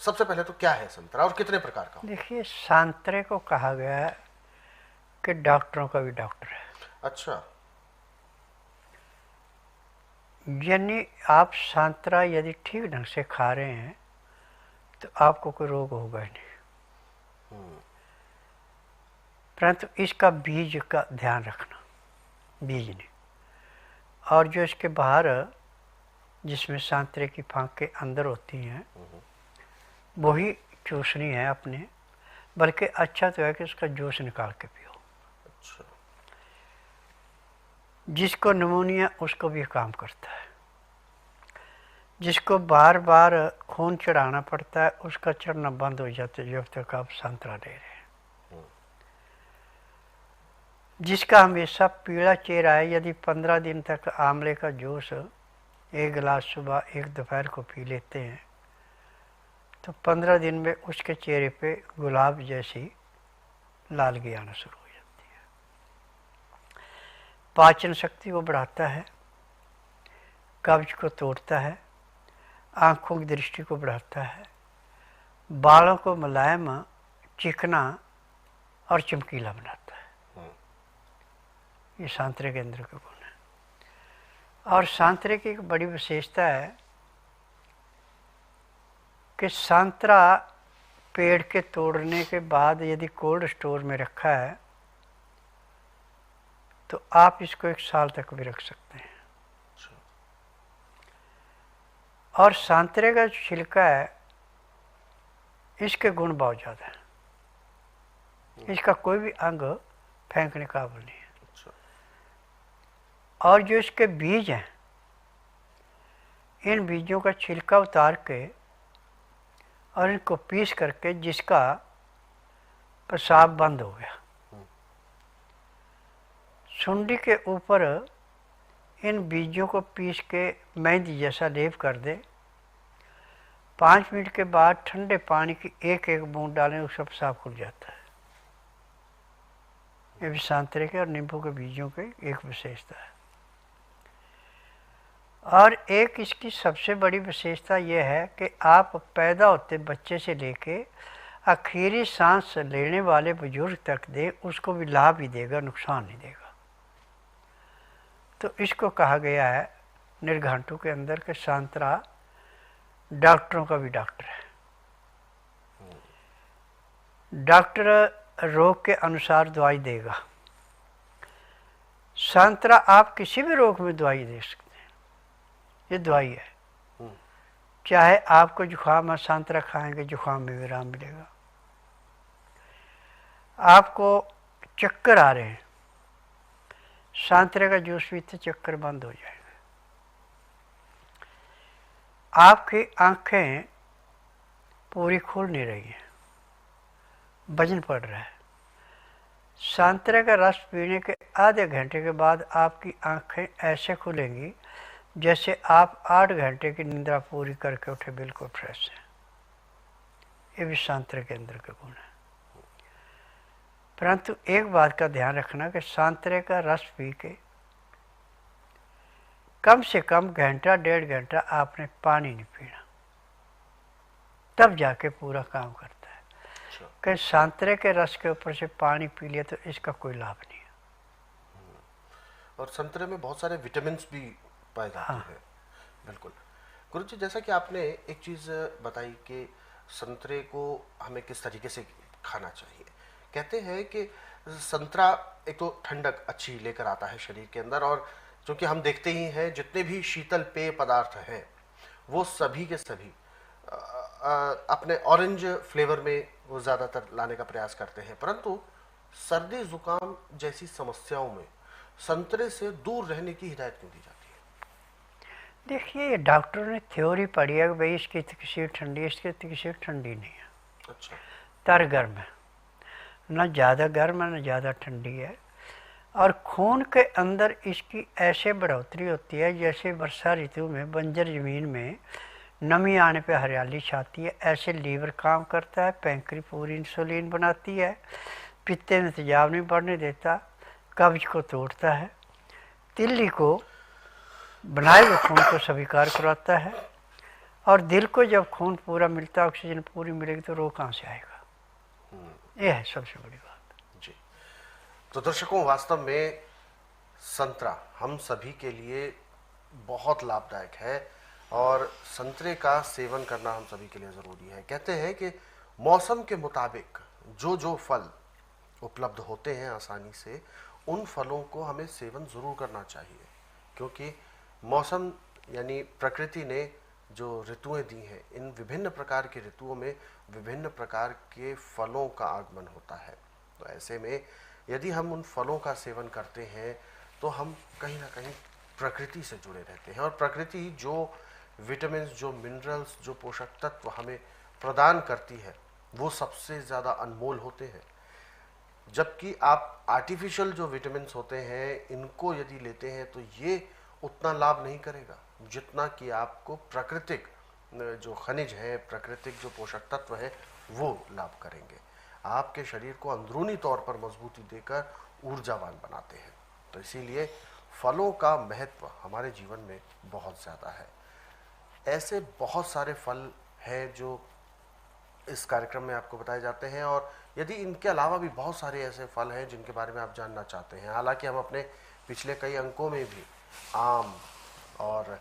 सबसे पहले तो क्या है संतरा और कितने प्रकार का? देखिए, संतरे को कहा गया है कि डॉक्टरों का भी डॉक्टर है। अच्छा। यानी आप संतरा यदि ठीक ढंग से खा रहे हैं तो आपको कोई रोग होगा ही नहीं, परंतु इसका बीज का ध्यान रखना, बीज नहीं। और जो इसके बाहर जिसमें संतरे की फांकें अंदर होती हैं वही चूसनी है अपने, बल्कि अच्छा तो है कि उसका जूस निकाल के पियो। अच्छा। जिसको निमोनिया उसको भी काम करता है, जिसको बार बार खून चढ़ाना पड़ता है उसका चढ़ना बंद हो जाता है जब तक आप संतरा ले रहे हैं। जिसका हमेशा पीला चेहरा है, यदि 15 दिन तक आंवले का जूस 1 गिलास सुबह 1 दोपहर को पी लेते हैं तो 15 दिन में उसके चेहरे पे गुलाब जैसी लालगी आना शुरू हो जाती है। पाचन शक्ति को बढ़ाता है, कब्ज को तोड़ता है, आँखों की दृष्टि को बढ़ाता है, बालों को मुलायम, चिकना और चमकीला बनाता है। ये संतरे के अंदर का गुण है। और संतरे की एक बड़ी विशेषता है कि संतरा पेड़ के तोड़ने के बाद यदि कोल्ड स्टोर में रखा है तो आप इसको 1 साल तक भी रख सकते हैं। और संतरे का जो छिलका है इसके गुण बहुत ज़्यादा है, इसका कोई भी अंग फेंकने काबिल नहीं है। और जो इसके बीज हैं, इन बीजों का छिलका उतार के और इनको पीस करके जिसका पेशाब बंद हो गया, सुंडी के ऊपर इन बीजों को पीस के मेहंदी जैसा लेप कर दे, 5 मिनट के बाद ठंडे पानी की एक एक बूंद डालें, उसका पेशाब खुल जाता है। ये भी संतरे के और नींबू के बीजों की एक विशेषता है। और एक इसकी सबसे बड़ी विशेषता यह है कि आप पैदा होते बच्चे से लेके आखिरी सांस लेने वाले बुजुर्ग तक दे, उसको भी लाभ ही देगा, नुकसान नहीं देगा। तो इसको कहा गया है निर्घंटु के अंदर के संतरा डॉक्टरों का भी डॉक्टर है। डॉक्टर रोग के अनुसार दवाई देगा। संतरा आप किसी भी रोग में दवाई दे सकते हैं, ये दवाई है। चाहे आपको जुखाम है, संतरा खाएंगे जुखाम में भी आराम मिलेगा। आपको चक्कर आ रहे हैं, संतरे का जूस पीते चक्कर बंद हो जाएगा। आपकी आंखें पूरी खुल नहीं रही हैं, वजन पड़ रहा है, संतरे का रस पीने के आधे घंटे के बाद आपकी आंखें ऐसे खुलेंगी जैसे आप 8 घंटे की निद्रा पूरी करके उठे, बिल्कुल फ्रेश हैं। ये भी संतरे के अंदर का गुण है। परंतु एक बात का ध्यान रखना कि संतरे का रस पी के कम से कम घंटा 1.5 घंटा आपने पानी नहीं पीना, तब जाके पूरा काम करता है। कि संतरे के रस के ऊपर से पानी पी लिया तो इसका कोई लाभ नहीं है। और संतरे में बहुत सारे विटामिन भी पाए जाते हैं। बिल्कुल गुरु जी, जैसा कि आपने एक चीज़ बताई कि संतरे को हमें किस तरीके से खाना चाहिए। कहते हैं कि संतरा एक तो ठंडक अच्छी लेकर आता है शरीर के अंदर, और क्योंकि हम देखते ही हैं जितने भी शीतल पेय पदार्थ हैं वो सभी के सभी अपने ऑरेंज फ्लेवर में वो ज़्यादातर लाने का प्रयास करते हैं, परंतु सर्दी जुकाम जैसी समस्याओं में संतरे से दूर रहने की हिदायत क्यों दी जाती है? देखिए, डॉक्टरों ने थ्योरी पढ़ी है कि भाई इसकी तकसीर ठंडी है, इसकी तकसीर ठंडी नहीं है। अच्छा। तर गर्म है, ना ज़्यादा गर्म है ना ज़्यादा ठंडी है। और खून के अंदर इसकी ऐसे बढ़ोतरी होती है जैसे वर्षा ऋतु में बंजर ज़मीन में नमी आने पे हरियाली छाती है, ऐसे लीवर काम करता है, पैंक्री पूरी इंसुलिन बनाती है, पित्ते में तेजाब नहीं बढ़ने देता, कब्ज को तोड़ता है, तिल्ली को बनाए हुए खून को स्वीकार कराता है, और दिल को जब खून पूरा मिलता है, ऑक्सीजन पूरी मिलेगी, तो रोग कहाँ से आएगा? ये है सबसे बड़ी बात। जी। तो दर्शकों, वास्तव में संतरा हम सभी के लिए बहुत लाभदायक है और संतरे का सेवन करना हम सभी के लिए ज़रूरी है। कहते हैं कि मौसम के मुताबिक जो जो फल उपलब्ध होते हैं आसानी से, उन फलों को हमें सेवन ज़रूर करना चाहिए, क्योंकि मौसम यानी प्रकृति ने जो ऋतुएं दी हैं, इन विभिन्न प्रकार के ऋतुओं में विभिन्न प्रकार के फलों का आगमन होता है। तो ऐसे में यदि हम उन फलों का सेवन करते हैं तो हम कहीं ना कहीं प्रकृति से जुड़े रहते हैं, और प्रकृति जो विटामिन, जो मिनरल्स, जो पोषक तत्व हमें प्रदान करती है, वो सबसे ज़्यादा अनमोल होते हैं। जबकि आप आर्टिफिशियल जो विटामिन होते हैं, इनको यदि लेते हैं तो ये उतना लाभ नहीं करेगा जितना कि आपको प्राकृतिक जो खनिज है, प्राकृतिक जो पोषक तत्व है, वो लाभ करेंगे। आपके शरीर को अंदरूनी तौर पर मजबूती देकर ऊर्जावान बनाते हैं। तो इसीलिए फलों का महत्व हमारे जीवन में बहुत ज़्यादा है। ऐसे बहुत सारे फल हैं जो इस कार्यक्रम में आपको बताए जाते हैं, और यदि इनके अलावा भी बहुत सारे ऐसे फल हैं जिनके बारे में आप जानना चाहते हैं, हालांकि हम अपने पिछले कई अंकों में भी आम और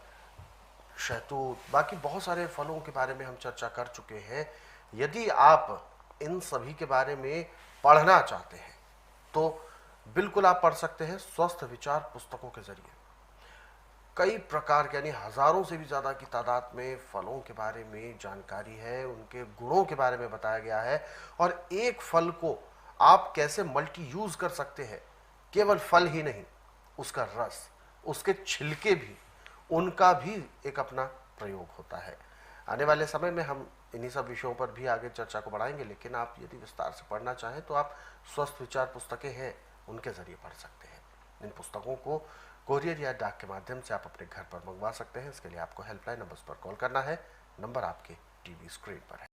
शहतूत, बाकी बहुत सारे फलों के बारे में हम चर्चा कर चुके हैं। यदि आप इन सभी के बारे में पढ़ना चाहते हैं तो बिल्कुल आप पढ़ सकते हैं स्वस्थ विचार पुस्तकों के जरिए। कई प्रकार के यानी हजारों से भी ज़्यादा की तादाद में फलों के बारे में जानकारी है, उनके गुणों के बारे में बताया गया है, और एक फल को आप कैसे मल्टी यूज़ कर सकते हैं। केवल फल ही नहीं, उसका रस, उसके छिलके भी, उनका भी एक अपना प्रयोग होता है। आने वाले समय में हम इन्हीं सब विषयों पर भी आगे चर्चा को बढ़ाएंगे, लेकिन आप यदि विस्तार से पढ़ना चाहें तो आप स्वस्थ विचार पुस्तकें हैं, उनके ज़रिए पढ़ सकते हैं। इन पुस्तकों को कोरियर या डाक के माध्यम से आप अपने घर पर मंगवा सकते हैं। इसके लिए आपको हेल्पलाइन नंबर्स पर कॉल करना है। नंबर आपके टीवी स्क्रीन पर है।